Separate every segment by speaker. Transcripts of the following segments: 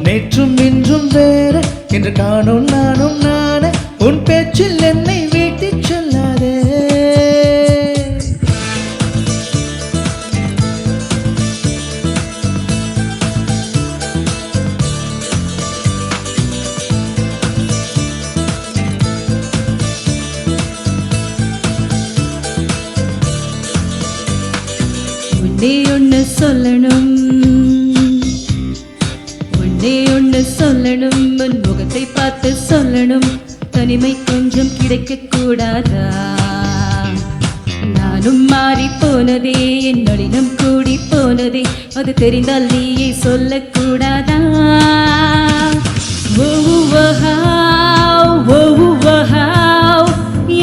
Speaker 1: நேற்றும் இன்றும் வேற என்று காணும் நானும் நானே உன் பேச்சில் என்னை வீட்டிச் சொல்லாதே.
Speaker 2: ஒன்னே ஒன்று சொல்லணும், ஒன்னே ஒன்று சொல்லணும், உன் முகத்தை பார்த்து சொல்லணும். தனிமை கொஞ்சம் கிடைக்க கூடாதா? நானும் மாறி போனதே, என் நளினம் கூடி போனதே, அது தெரிந்தால் நீயே சொல்லக்கூடாதா?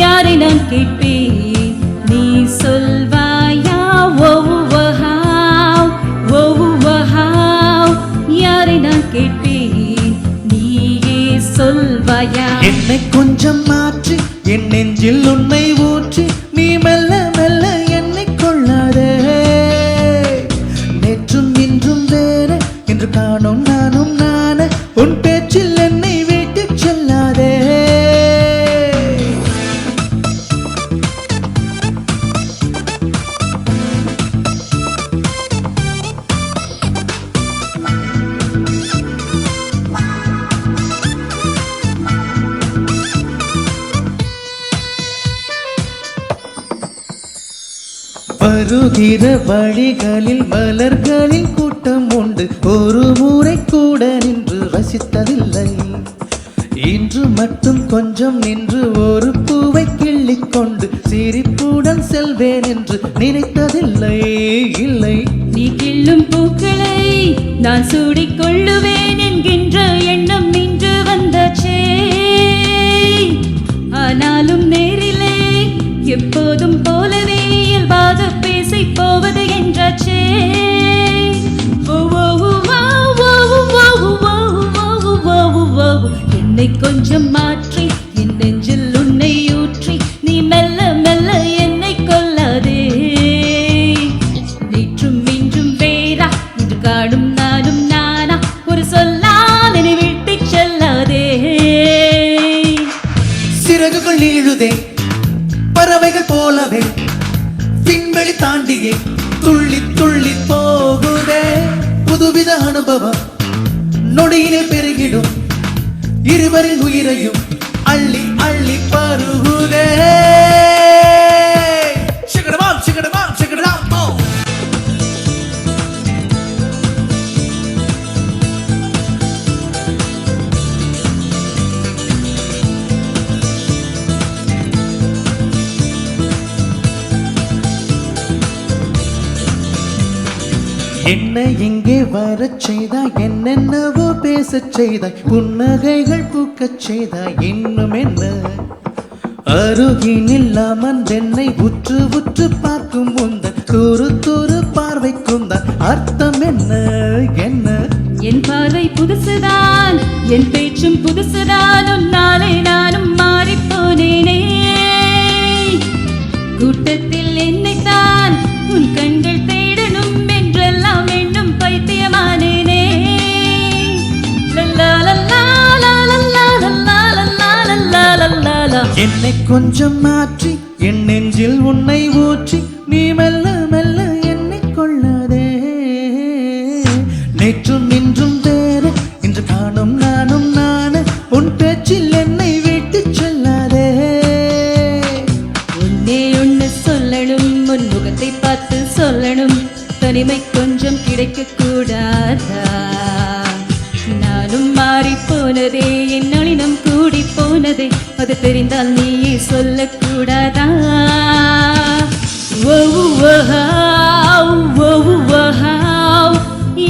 Speaker 2: யாரை நான் கேட்பேன், நீ சொல்வாயா? யாரை நான் கேட்பேன், நீயே சொல்வாயா?
Speaker 1: என்னை கொஞ்சம் மாற்றி என் நெஞ்சில் உன்னை ஊற்றி நீ மெல்ல மெல்ல என்னை கொள்ளாதே. நேற்றும் இன்றும் வேற என்று காணும் நானும் நானே உன் பேச்சில் என்னை வீட்டுச் செல்லாதே. வருகிற வழிகளில் மலர்களின் கூட்டம் உண்டு, ஒரு முறை கூட நின்று ரசித்ததில்லை. இன்று மட்டும் கொஞ்சம் நின்று ஒரு பூவை கிள்ளிக் கொண்டு சிரிப்புடன் செல்வேன் என்று நினைத்ததில்லை. இல்லை,
Speaker 2: நீ கிள்ளும் பூக்களை நான் சூடிக்கொள்ளுவேன் என்கின்ற எண்ணம் நின்று வந்தாச்சே. ஆனாலும் நேரிலே எப்போதும் போலவே இயல்பாக பேசி போவது என்றாச்சே. என்னை கொஞ்சம் மாற்றி என் நெஞ்சில் உன்னை ஊற்றி நீ மெல்ல மெல்ல என்னை கொல்லாதே. நேற்றும் இன்றும் வேறா என்று காணும் நானும் நானா, ஒரு சொல்லால் என்னை விட்டுச் செல்லாதே.
Speaker 1: சிறகுகள் நீழுதே பறவைகள் போலவே, விண்வெளி தாண்டியே துள்ளி துள்ளி போகுதே. புதுவித அனுபவம் நொடியிலே பெருகிடும், இருவரின் உயிரையும் அள்ளி அள்ளி பருகுதே. சிகடமாம் சிகடமாம் சிகடமாம் போ. என்னை இங்கே வரச் செய்தாய், என்னென்னவோ பேசச் செய்தாய், புன்னகைகள் பூக்கச் செய்தாய். இன்னும் என்ன அருகினில் அமர்ந்தென்னை உற்று உற்று பார்க்கும் உந்தன் துரு துரு பார்வைக்கும் தான் அர்த்தம் என்ன? என்ன
Speaker 2: என் பார்வை புதுசுதான், என் பேச்சும் புதுசுதான், உன்னாலே நானும் மாறிப்போனேனே. கூட்டத்தில் என்னைத்தான் உன் கண்கள் தேடணும் என்றெல்லாம் எண்ணும் பைத்தியமானேனே.
Speaker 1: என்னை கொஞ்சம் மாற்றி என் நெஞ்சில் உன்னை ஊற்றி நீ மெல்ல மெல்ல என்னை கொள்ளாதே. நேற்றும் இன்றும் வேற என்று காணும் நானும் நானே உன் பேச்சில் என்னை வீட்டுச் செல்லாதே.
Speaker 2: ஒன்னே ஒன்று சொல்லணும், உன் முகத்தை பார்த்து சொல்லணும். தனிமை கொஞ்சம் கிடைக்க கூடாதா? நானும் மாறி போனதே, என் நளினம் கூடி போனதே, அது தெரிந்தால் நீயே சொல்லக்கூடாதா?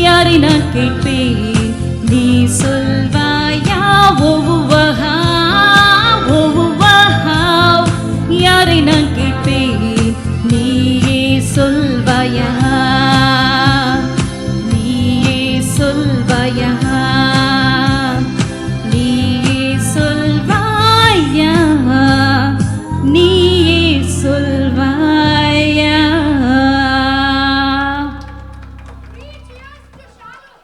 Speaker 2: யாரை நான் கேட்பேன், நீ சொல்வாயா?